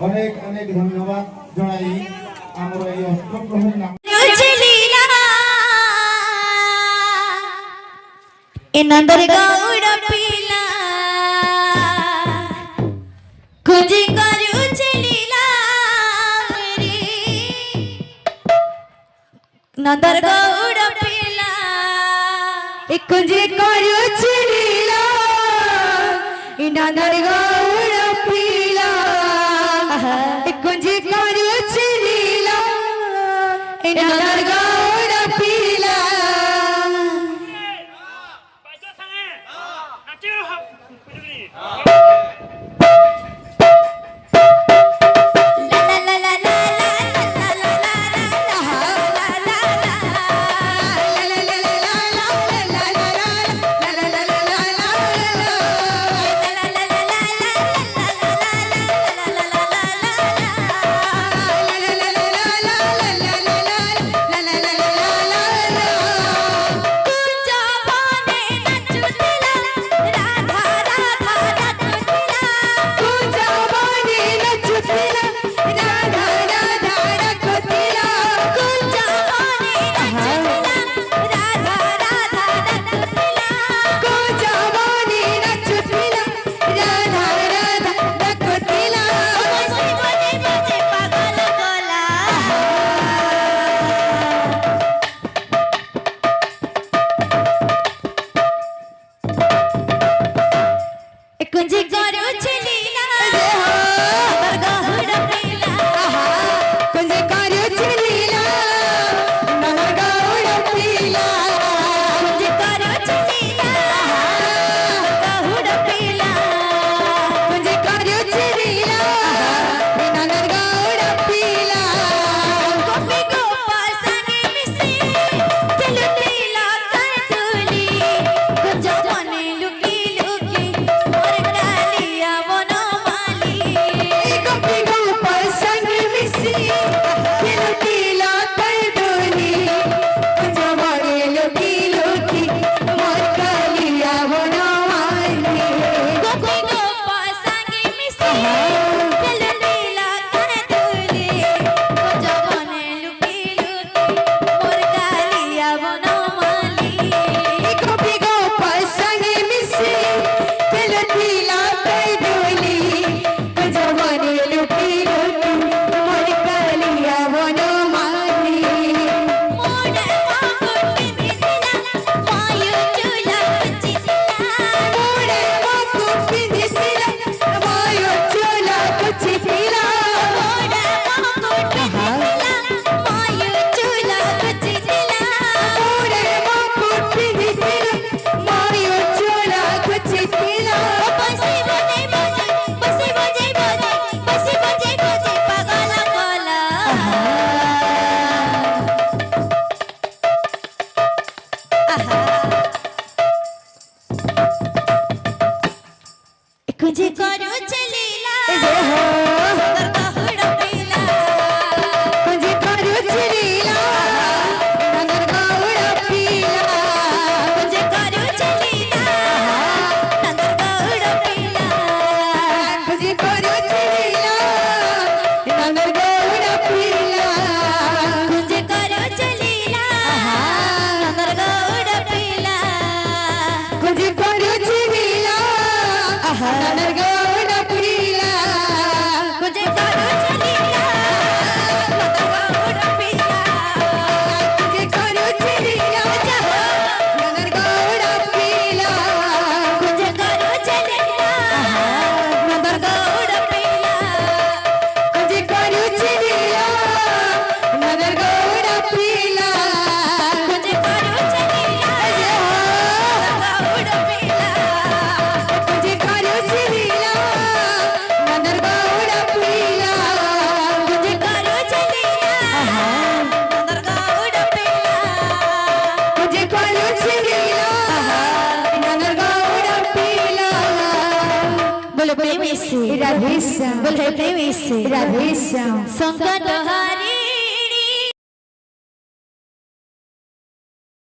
অনেক অনেক ধন্যবাদ জানাই আমরা এই অষ্টপ্রহরী নাম নন্দর গৌড় পিলা খুঁজি করুছে লীলা নন্দর গৌড় পিলা कुंजे करुची लीला नंदर गौड़ पीला कुंजे करुची लीला नंदर गौड़ पीला বাইজো সাঙে নাচিও হাব পুরুগি कुंजे करो चलीला गहुड़ पीला कुंजे करो चलीला गहुड़ पीला कुंजे करो चलीला गहुड़ पीला कुंजे करो चलीला गहुड़ पीला गोपी गोपाल संगे मिसी दिल पीला कर दूली कुंजा बने लुकी लुकी कुंजे करो चलीला गहुड़ पीला कुंजे करो चलीला गहुड़ पीला कुंजे करो चलीला गहुड़ पीला कुंजे करो चलीला गहुड़ पीला कुंजे करो चलीला गहुड़ पीला कुंजे करो चलीला नंदर गौड़ पीला कुंजे करो चलीला नंदर गौड़ पीला कुंजे करो चलीला नंदर गौड़ पीला कुंजे करो चलीला नंदर गौड़ पीला कुंजे करो चलीला नंदर गौड़ पीला कुंजे करो चलीला गौड़ पीला कुंजे करो चलीला नंदर गौड़ पीला कुंजे करो चलीला नंदर गौड़ पीला कुंजे करो चलीला नंदर गौड़ पीला बोलो प्रेमी से राधे श्याम बोलो प्रेमी से राधे श्याम संकट हारी